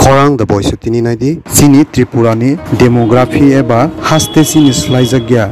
Khorang the boys tini naidi sini Tripurani demography eba haste sini slaizagya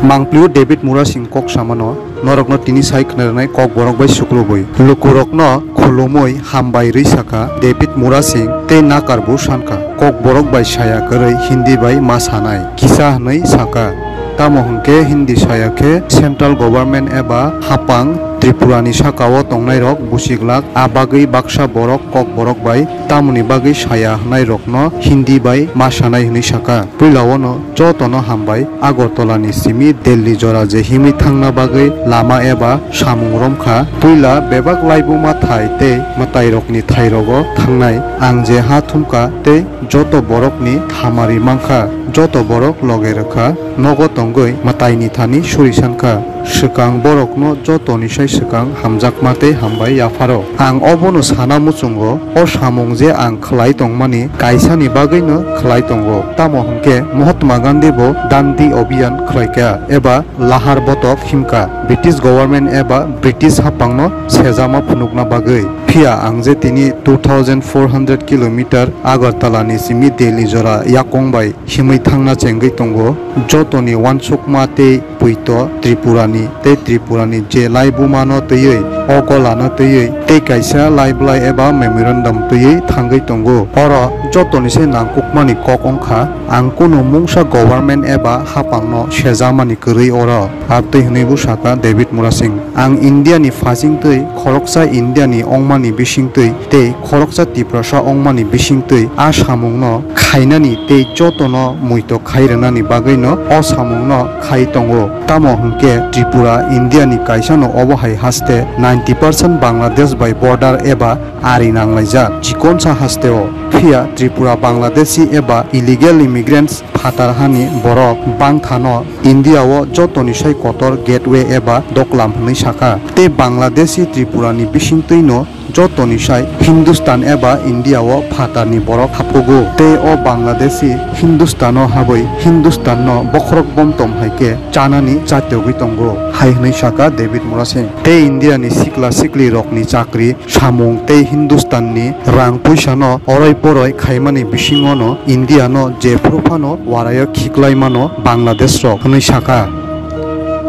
Mangplu David Mura Singh kok samano norokno tini sai knarnai kok borok bai sukruboi lukurokno khulumoi hambai risaka David Mura Singh te nakarbu sanka kok borok bai saya korei Hindi bai masanai kisa hnai saka tamo hungke Hindi saya ke central government eba hapang Tripurani sakao tongnai rok busiglak abagui baksa borok kok borok bai tamoni bagui saya hnai rokno Hindi bai masanai hni saka puilawono jotono hambai Agartolani simi Delhi jora je himi thangna bagui lama eba samung romkha puila bebak laibuma thai te matai rokni thai rogo thangnai ang je ha thumka te joto borokni hamari mangkha joto borok loge rakha nogo tongoi matai ni thani surisankha Sekang borokno jotoni sai sekang hamjakmate hambai yafaro ang obono sana muchungo o samung je ang khlai tongmani kaisani bagino khlai tongo tamo hungke Mahatma Gandhi bo dandi abhiyan khlaika eba lahar botok himka British government eba British hapangno sejama phunukna bagai phia ang je tini 2400 km Agartala ni simi Delhi jora yakongbai himai thangna chengai tongo jotoni wansukma te puito Tripurani te Tripurani je laibumano teyei ogolano teyei te kaisa laiblai eba memorandum teyei thangai tongo oro jotoni se nangkukmani kok ongkha ang kono mungsa government eba hapangno sejamani korei oro abtei hneibu saka David Mura Singh ang India ni fasing tei khoroksa India ni ongmani bising tei te khoroksa Tiprasa ongmani bising tei a samungno khainani te jotono muito khairani bagaino o samungno khai tongo tamo hungke Tripura India ni kaisano obohai haste 90% Bangladesh by border eba ari nanglaijak chikonsa hasteo phia Tripura Bangladeshi eba illegal immigrants phatarhani borok bangthano India o jotoni sai kotor gateway eba doklam hnai saka te Bangladeshi Tripurani bisingtino jotoni sai Hindustan eba India o phatani borok hapugo te o Bangladeshi Hindustano haboi Hindustan no bokrok bom tom haike chanani chatyogui tongo hai hnai saka David Mura Singh te India ni sikla sikli rokni chakri samung te Hindustan ni rang puisa no orai poroi khaimani bisingono India no je prufano warayo khiklaimano Bangladesh rok hnai saka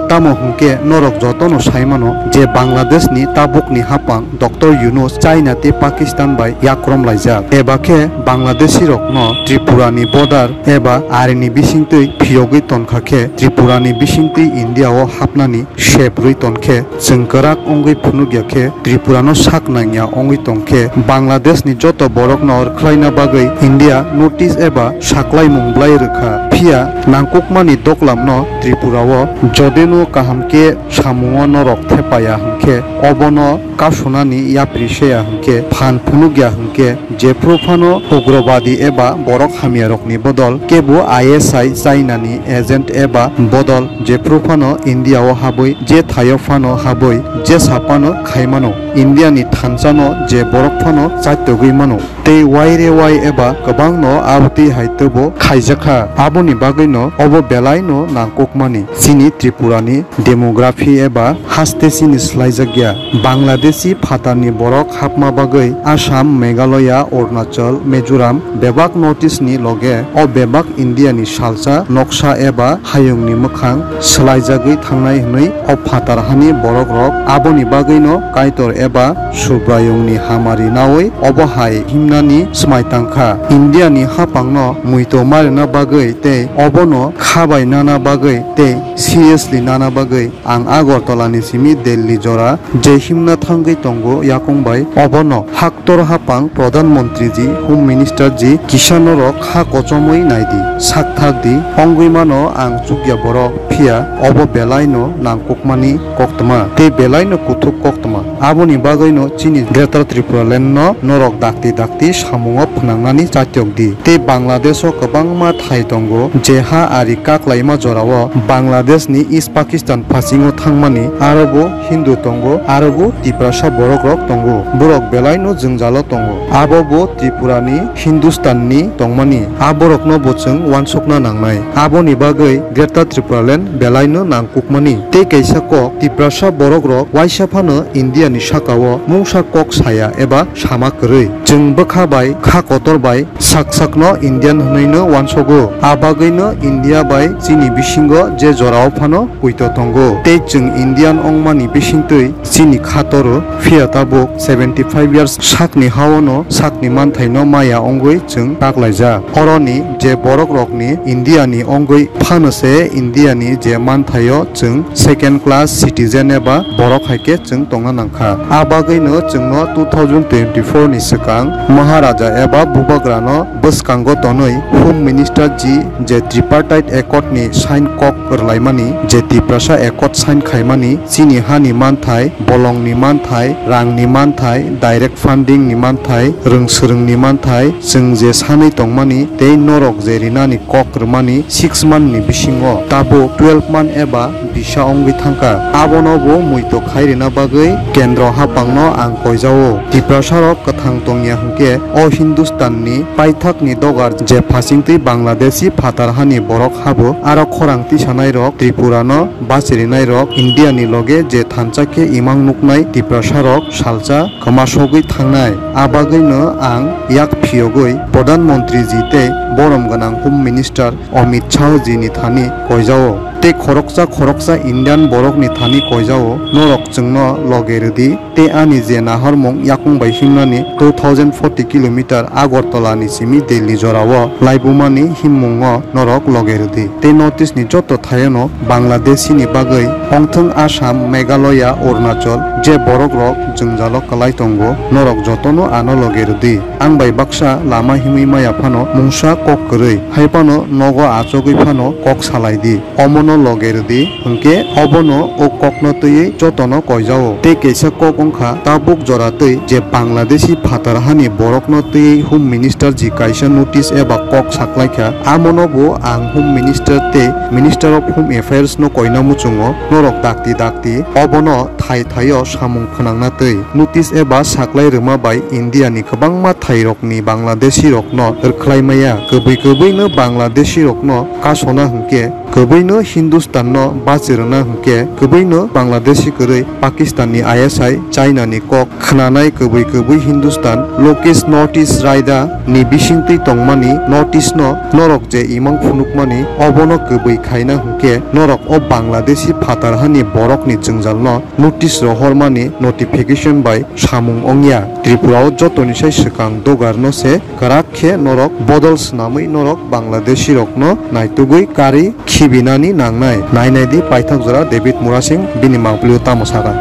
tamo hungke norok jotono saimano je Bangladesh ni tabuk ni hapang Dr. Yunus China te Pakistan bai yakrom laijak eba ke Bangladeshi rokno Tripurani border eba arini bisingtui phiyogui tonkha ke Tripurani bisingtui India o hapnani sheprui tonke jengkarak ongui phunugya ke Tripurano saknangya ongui tongke Bangladesh ni joto borokno khlaina bagai India notice eba saklai mungblai rukha phia nangkukmani doklamno Tripura o jodeno kahamke samungo norok thepaya hungke obono kasunani yaprisheya hungke phan phunugya hungke je profano ugrobadi eba borok hamiyarokni bodol kebo ISI China ni agent eba bodol je profano India o haboi je thayofano haboi je sapano khaimano India ni thanchano je borok phano chaitogui mano te waire wai eba kabangno abuti haitobo khaijakha aboni bagino obo belaino nangkukmani sini Tripurani demography eba haste sini slaijagya Bangladeshi phatani borok hapma bagai Assam Meghalaya Arunachal Mizoram bebak notice ni loge o bebak India ni salsa noksa eba hayungni mukhang slaijagui thangnai hnai o phatarhani borok rok aboni bagaino kaitor eba subrayungni hamari naoi obohai himnani smaitangkha India ni hapangno muito marina bagai te obono khabai nana bagai te seriously nana bagai ang Agartolani simi Delhi jora je himna thangai tongo yakongbai obono haktor hapang Pradhan Mantri ji Home Minister ji Kisano rok ha kochomoi naidi sakthakdi ongui mano ang chugya borok phia obo belaino nangkukmani koktama te belaino kuthuk koktama aboni bagaino chini Greater Tripura land no norok dakti samungo phunangnani chatyokdi te Bangladesh o kabangma thai tongo je ha ari kaklaima jorao Bangladesh ni East Pakistan phasingo thangmani arobo Hindu tongo arobo Tiprasa borok rok tongo borok belai no jongjalo tongo abo bo Tripura ni Hindustan ni tongmani aborok no bochung wansokna nangnai aboni bagoi Greater Tripura Land belai no nangkukmani te kaisa kok Tiprasa borok rok waisa phano India ni sakao mungsa kok saya eba sama koroi jung bokha bai kha kotor bai sak no Indian hnoi no wansogo abagoi no India bai chini bisingo je jorao phano puito tongo te jung Indian ongmani bisingtui chini khatoro fiatabo 75 years sakni hawono sakni manthai no maya ongoi jung taklaija oroni je borok rokni India ni ongoi phano se India ni je manthayo jung second class citizen eba borok haike jung tonga nangkha abagoi no jung no 2024 ni sakang Maharaja eba bubagrano boskango tonoi Home Minister ji je tripartite accord ni sign kok rlaimani je Tiprasa accord sign khaimani chini hani manthai bolong ni manthai rang ni manthai direct funding ni manthai rungsrung ni manthai jung je sanai tongmani tei norok je rinani kok rmani 6 month ni bisingo tabo 12 month eba bisa ongwi thangka abono bo muito khairina bagoi kendro hapangno ang koijao Tiprasa rok kathang tongya hungke o Hindustan ni paithak ni dogar je phasingtui Bangladeshi phatarhani borok habo aro khorang tisanai rok Tripura no bachirinai rok India ni loge je thanchake imang nuknai Tiprasa rok salcha khamasogoi thangnai abagoi no ang yak phiogoi Pradhan Mantri ji te borom ganang Home Minister Amit Shah ji ni thani koijao te khoroksa Indian borok ni thani koijao norok jungno logerudi te ani je naharmong yakung bai himnani 2040 km Agartala ni simi Delhi jorao laibumani himmongo norok logerudi te notice ni joto thayeno Bangladeshi ni bagoi hongthung Assam Meghalaya Arunachal je borok rok jungjalo kalai tongo norok jotono ano logerudi ang bai baksa lama himi maya phano mungsa kok koroi haipano nogo achogoi phano kok salaidi omono logerudi hungke obono o kokno tui jotono koijao te keisa kok ongkha tabuk joratui je Bangladeshi phatarhani borokno tui Home Minister ji kaisa notice eba kok saklaikha amono bo ang Home Minister te Minister of Home Affairs no koina muchungo norok dakti obono thaio samung phonangna tui notice eba saklai ruma bai India ni kwbangma thairok ni Bangladeshi rokno rkhlaimaya kobui no Bangladeshi rokno kasona hungke kobui no Hindustan no bachirna hungke kobui no Bangladeshi koroi Pakistan ni ISI China ni kok khnanai kobui Hindustan Lokesh notice raida ni bisingtui tongmani notice no norok je imang phunukmani obono kobui khaina hungke norok o Bangladeshi phatarhani borok ni jungjalno notice rohormani notification bai samung ongya Tripura o jotoni sai swkang dogarno se karakhe norok bodol snamui norok Bangladeshi rokno naitugui kari khibinani nangnai nainai di paithak jora David Mura Singh bini mangplio tamosaga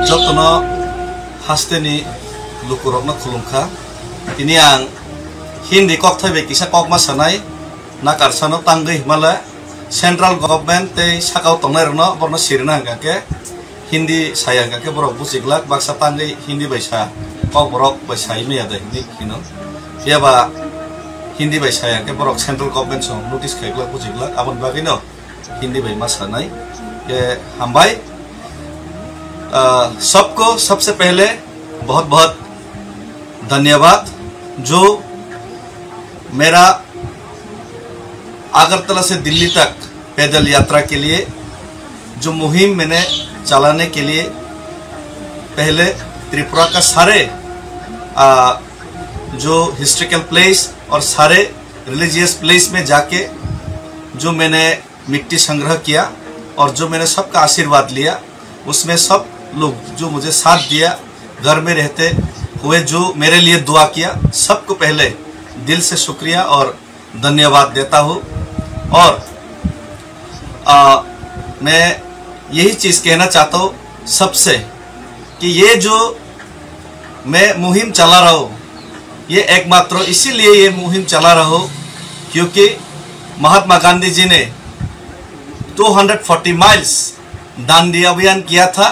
jotono hasteni lukurokno khulumkha ini ang Hindi kok thaibe kisa kok masanai nakarsano tanggei mala central government te sakau tongnai rno borno sirna hangke Hindi saya hangke borok busiglak baksa tanggei Hindi baisa kok borok baisa ime ada Hindi kino biaba Hindi baisa hangke borok central government so notice kaiglak busiglak abon bagino Hindi bai masanai ke hambai सबको सबसे पहले बहुत बहुत धन्यवाद जो मेरा अगरतला से दिल्ली तक पैदल यात्रा के लिए जो मुहिम मैंने चलाने के लिए पहले त्रिपुरा का सारे जो हिस्टोरिकल प्लेस और सारे रिलीजियस प्लेस में जाके जो मैंने मिट्टी संग्रह किया और जो मैंने सबका आशीर्वाद लिया उसमें सब लोग जो मुझे साथ दिया घर में रहते हुए जो मेरे लिए दुआ किया सबको पहले दिल से शुक्रिया और धन्यवाद देता हूँ और मैं यही चीज़ कहना चाहता हूँ सबसे कि ये जो मैं मुहिम चला रहा हूँ ये एकमात्र इसीलिए ये मुहिम चला रहा हूँ क्योंकि महात्मा गांधी जी ने 240 माइल्स दांडी अभियान किया था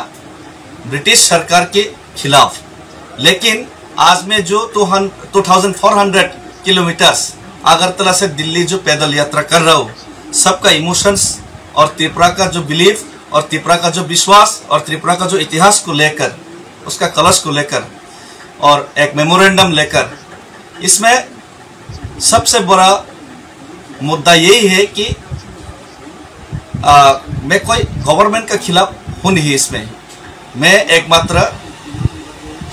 ब्रिटिश सरकार के खिलाफ लेकिन आज मैं जो 2400 किलोमीटर्स अगरतला से दिल्ली जो पैदल यात्रा कर रहा हूँ सबका इमोशंस और त्रिपुरा का जो बिलीफ और त्रिपुरा का जो विश्वास और त्रिपुरा का जो इतिहास को लेकर, उसका कलश को लेकर और एक मेमोरेंडम लेकर, इसमें सबसे बड़ा मुद्दा यही है कि मैं कोई गवर्नमेंट के खिलाफ हूँ नहीं। इसमें मैं एकमात्र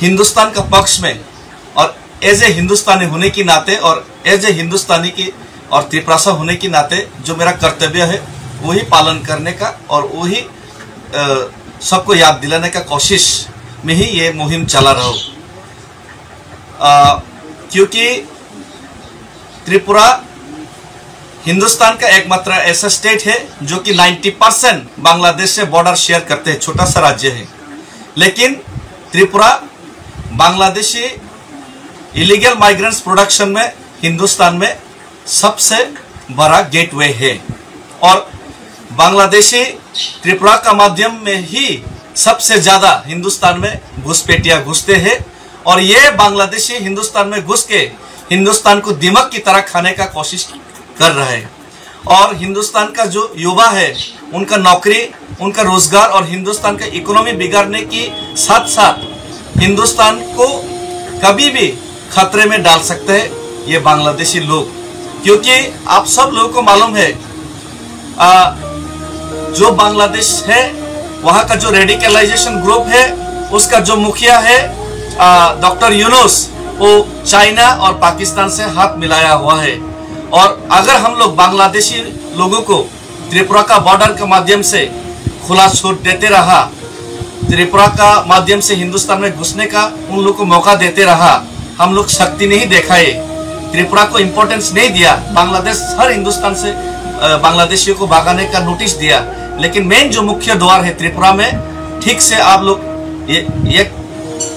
हिंदुस्तान का पक्ष में और एज ए हिंदुस्तानी होने की नाते और एज ए हिंदुस्तानी की और त्रिपुरासा होने की नाते जो मेरा कर्तव्य है वही पालन करने का और वही सबको याद दिलाने का कोशिश में ही ये मुहिम चला रहा हूँ। क्योंकि त्रिपुरा हिंदुस्तान का एकमात्र ऐसा स्टेट है जो कि 90% बांग्लादेश से बॉर्डर शेयर करते हैं, छोटा सा राज्य है। लेकिन Tripura Bangladeshi illegal migrants production में हिंदुस्तान में सबसे बड़ा गेटवे है और बांग्लादेशी त्रिपुरा का माध्यम में ही सबसे ज्यादा हिंदुस्तान में घुसपैठिया घुसते हैं और ये बांग्लादेशी हिंदुस्तान में घुस के हिंदुस्तान को दिमक की तरह खाने का कोशिश कर रहा है। और हिंदुस्तान का जो युवा है उनका नौकरी, उनका रोजगार और हिंदुस्तान का इकोनॉमी बिगाड़ने की साथ साथ हिंदुस्तान को कभी भी खतरे में डाल सकते हैं ये बांग्लादेशी लोग। क्योंकि आप सब लोगों को मालूम है जो बांग्लादेश है वहां का जो रेडिकलाइजेशन ग्रुप है उसका जो मुखिया है डॉक्टर यूनुस, वो चाइना और पाकिस्तान से हाथ मिलाया हुआ है। और अगर हम लोग बांग्लादेशी लोगों को त्रिपुरा का बॉर्डर के माध्यम से खुला छूट देते रहा, त्रिपुरा का माध्यम से हिंदुस्तान में घुसने का उन लोगों को मौका देते रहा, हम लोग शक्ति नहीं दिखाए, त्रिपुरा को इम्पोर्टेंस नहीं दिया, बांग्लादेश हर हिंदुस्तान से बांग्लादेशियों को भागाने का नोटिस दिया, लेकिन मेन जो मुख्य द्वार है त्रिपुरा में ठीक से आप लोग ये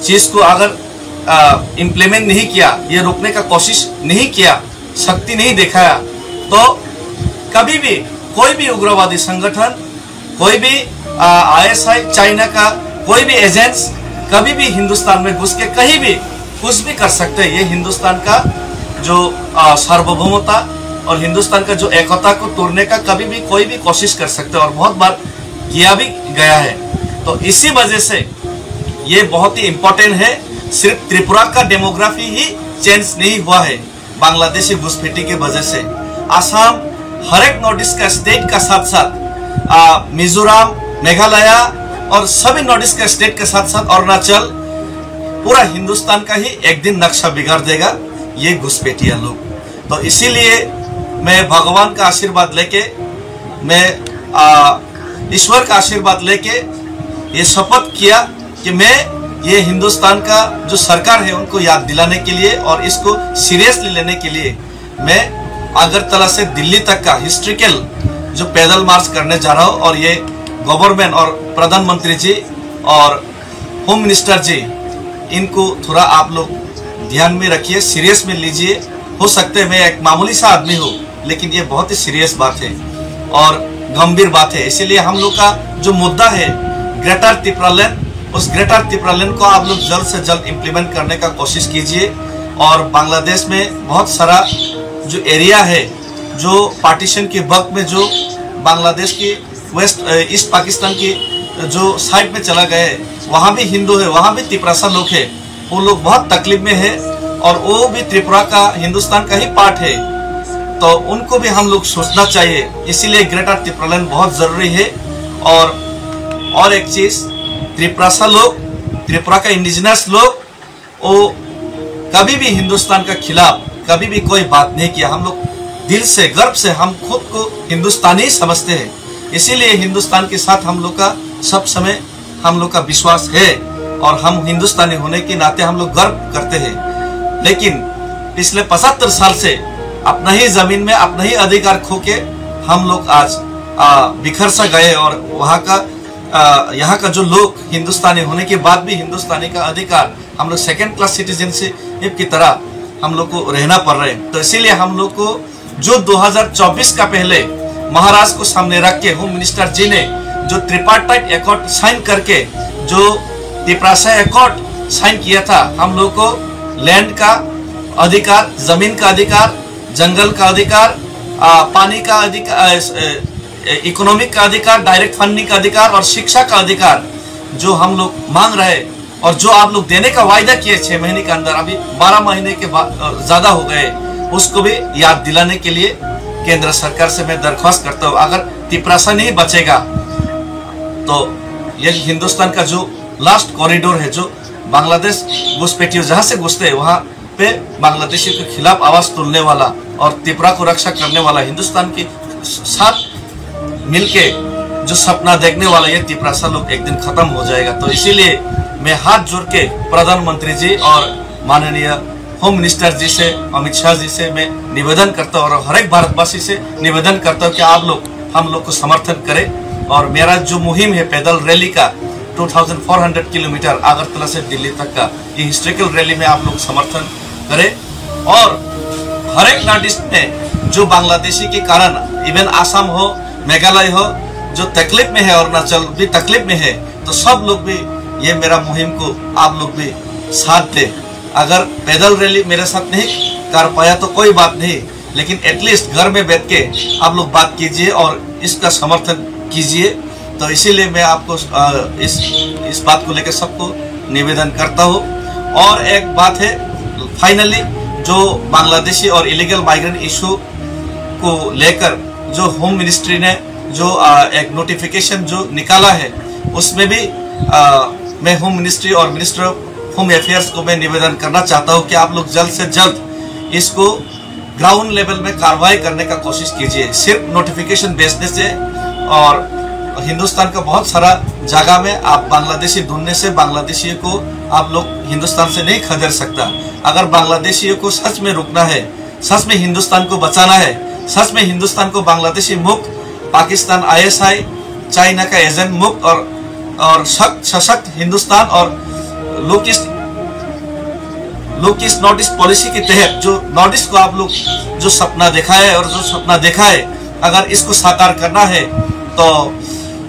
चीज को अगर इम्प्लीमेंट नहीं किया, ये रोकने का कोशिश नहीं किया, शक्ति नहीं दिखाया, तो कभी भी कोई भी उग्रवादी संगठन, कोई भी ISI चाइना का कोई भी एजेंट्स कभी भी हिंदुस्तान में घुस के कहीं भी कुछ भी कर सकते हैं। ये हिंदुस्तान का जो सार्वभौमता और हिंदुस्तान का जो एकता को तोड़ने का कभी भी कोई भी कोशिश कर सकते हैं और बहुत बार किया भी गया है। तो इसी वजह से ये बहुत ही इम्पोर्टेंट है। सिर्फ त्रिपुरा का डेमोग्राफी ही चेंज नहीं हुआ है बांग्लादेशी घुसपैठी के वजह से। आसाम हर एक नॉर्थ ईस्ट का स्टेट का साथ साथ मिजोरम, मेघालय और सभी नॉर्थ ईस्ट का स्टेट के साथ साथ अरुणाचल, पूरा हिंदुस्तान का ही एक दिन नक्शा बिगाड़ देगा ये घुसपैठिया लोग। तो इसीलिए मैं भगवान का आशीर्वाद लेके, मैं ईश्वर का आशीर्वाद लेके ये शपथ किया कि मैं ये हिंदुस्तान का जो सरकार है उनको याद दिलाने के लिए और इसको सीरियसली लेने के लिए मैं अगरतला से दिल्ली तक का हिस्ट्रिकल जो पैदल मार्च करने जा रहा हूँ। और ये गवर्नमेंट और प्रधानमंत्री जी और होम मिनिस्टर जी, इनको थोड़ा आप लोग ध्यान में रखिए, सीरियस में लीजिए। हो सकते है मैं एक मामूली सा आदमी हूँ, लेकिन ये बहुत ही सीरियस बात है और गंभीर बात है। इसीलिए हम लोग का जो मुद्दा है ग्रेटर त्रिपुरा लैंड, उस ग्रेटर त्रिपुरा लैंड को आप लोग जल्द से जल्द इम्प्लीमेंट करने का कोशिश कीजिए। और बांग्लादेश में बहुत सारा जो एरिया है जो पार्टीशन के वक्त में जो बांग्लादेश की वेस्ट ईस्ट पाकिस्तान की जो साइड में चला गया है, वहाँ भी हिंदू है, वहाँ भी त्रिपुरासा लोग है, वो लोग बहुत तकलीफ में है और वो भी त्रिपुरा का हिंदुस्तान का ही पार्ट है। तो उनको भी हम लोग सोचना चाहिए। इसीलिए ग्रेटर त्रिपुरा लैंड बहुत जरूरी है। और एक चीज, त्रिपुरासा लोग, त्रिपुरा का इंडिजिनस लोग, वो कभी भी हिंदुस्तान का खिलाफ कभी भी कोई बात नहीं किया। हम लोग दिल से, गर्व से हम खुद को हिंदुस्तानी समझते हैं। इसीलिए हिंदुस्तान के साथ हम लोग का सब समय हम लोग का विश्वास है और हम हिंदुस्तानी होने के नाते हम लोग गर्व करते हैं। लेकिन पिछले 75 साल से अपना ही जमीन में अपना ही अधिकार खो के हम लोग आज बिखर सा गए और वहाँ का यहाँ का जो लोग हिंदुस्तानी होने के बाद भी हिंदुस्तानी का अधिकार हम लोग सेकेंड क्लास सिटीजनशिप की तरह हम लोग को रहना पड़ रहा है। तो इसीलिए हम लोग को जो 2024 का पहले महाराज को सामने रख के होम मिनिस्टर जी ने जो ट्रिपार्टाइट एकॉर्ड साइन करके जो त्रिपुरासा एकॉर्ड साइन किया था, हम लोग को लैंड का अधिकार, जमीन का अधिकार, जंगल का अधिकार, पानी का अधिकार, इकोनॉमिक का अधिकार, डायरेक्ट फंडिंग का अधिकार और शिक्षा का अधिकार जो हम लोग मांग रहे और जो आप लोग देने का वायदा किए 6 महीने के अंदर, अभी 12 महीने के ज्यादा हो गए, उसको भी याद दिलाने के लिए केंद्र सरकार से मैं दरख्वास्त करता हूँ। अगर तिपरासा नहीं बचेगा तो ये हिंदुस्तान का जो लास्ट कॉरिडोर है, जो बांग्लादेश घुसपैठियों जहां से घुसते हैं वहां पे बांग्लादेशियों के खिलाफ आवाज तुलने वाला और त्रिपुरा को रक्षा करने वाला, हिंदुस्तान के साथ मिलके जो सपना देखने वाला ये तिपरासा लोग एक दिन खत्म हो जाएगा। तो इसीलिए मैं हाथ जोड़ के प्रधानमंत्री जी और माननीय होम मिनिस्टर जी से, अमित शाह जी से मैं निवेदन करता हूँ और हर एक भारतवासी से निवेदन करता हूँ कि आप लोग हम लोग को समर्थन करें और मेरा जो मुहिम है पैदल रैली का 2400 किलोमीटर अगरतला से दिल्ली तक का, ये हिस्ट्रिकल रैली में आप लोग समर्थन करें। और हर एक नॉर्थ ईस्ट में जो बांग्लादेशी के कारण, इवन आसाम हो, मेघालय हो, जो तकलीफ में है, अरुणाचल भी तकलीफ में है, तो सब लोग भी ये मेरा मुहिम को आप लोग भी साथ दे। अगर पैदल रैली मेरे साथ नहीं कर पाया तो कोई बात नहीं, लेकिन एटलीस्ट घर में बैठ के आप लोग बात कीजिए और इसका समर्थन कीजिए। तो इसीलिए मैं आपको इस बात को लेकर सबको निवेदन करता हूँ। और एक बात है फाइनली, जो बांग्लादेशी और इलीगल माइग्रेंट इशू को लेकर जो होम मिनिस्ट्री ने जो एक नोटिफिकेशन जो निकाला है, उसमें भी मैं होम मिनिस्ट्री और मिनिस्टर ऑफ होम अफेयर्स को मैं निवेदन करना चाहता हूं कि आप लोग जल्द से जल्द इसको ग्राउंड लेवल में कार्रवाई करने का कोशिश कीजिए। सिर्फ नोटिफिकेशन भेजने से और हिंदुस्तान का बहुत सारा जगह में आप बांग्लादेशी ढूंढने से बांग्लादेशियों को आप लोग हिंदुस्तान से नहीं खदेड़ सकता। अगर बांग्लादेशियों को सच में रुकना है, सच में हिंदुस्तान को बचाना है, सच में हिंदुस्तान को बांग्लादेशी मुक्त, पाकिस्तान ISI, चाइना का एजेंट मुक्त और सशक्त हिंदुस्तान और लोक ईस्ट नॉर्थ ईस्ट पॉलिसी के तहत जो नॉर्थ ईस्ट को आप लोग जो सपना देखा है और जो सपना देखा है, अगर इसको साकार करना है तो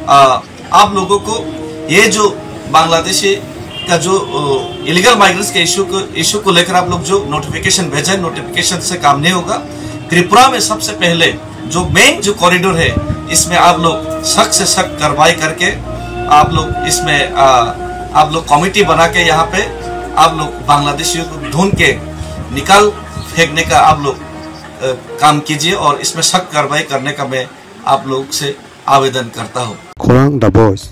आप लोगों को ये जो बांग्लादेशी का जो इलीगल माइग्रेंट्स के इशू को लेकर आप लोग जो नोटिफिकेशन भेजा है, नोटिफिकेशन से काम नहीं होगा। त्रिपुरा में सबसे पहले जो मेन जो कॉरिडोर है, इसमें आप लोग सख्त से सख्त कार्रवाई करके आप लोग इसमें आप लोग कमेटी बना के यहाँ पे आप लोग बांग्लादेशियों को ढूंढ के निकाल फेंकने का आप लोग काम कीजिए और इसमें सख्त कार्रवाई करने का मैं आप लोग से आवेदन करता हूँ। खोरांग द वॉइस।